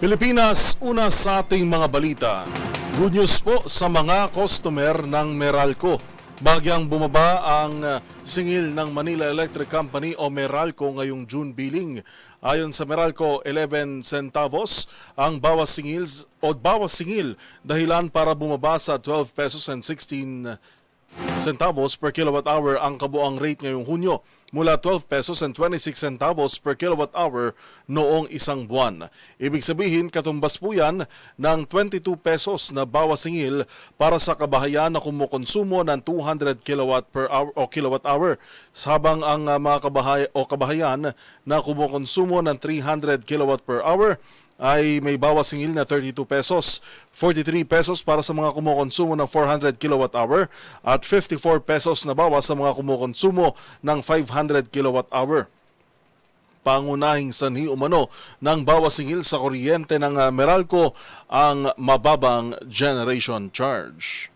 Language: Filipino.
Pilipinas, una sa ating mga balita. Good news po sa mga customer ng Meralco. Bagyang bumaba ang singil ng Manila Electric Company o Meralco ngayong June billing. Ayon sa Meralco, 11 centavos ang bawas singil dahilan para bumaba sa 12 pesos and 16 centavos per kilowatt hour ang kabuang rate ngayong Hunyo mula 12 pesos and 26 centavos per kilowatt hour noong isang buwan. Ibig sabihin, katumbas po yan ng 22 pesos na bawas singil para sa kabahayan na kumukonsumo ng 200 kilowatt per hour o kilowatt hour, habang ang mga kabahayan na kumukonsumo ng 300 kilowatt per hour ay may bawas singil na 32 pesos, 43 pesos para sa mga kumukonsumo ng 400 kilowatt hour at 54 pesos na bawas sa mga kumukonsumo ng 500 kilowatt hour. Pangunahing sanhi umano ng bawas singil sa kuryente ng Meralco ang mababang generation charge.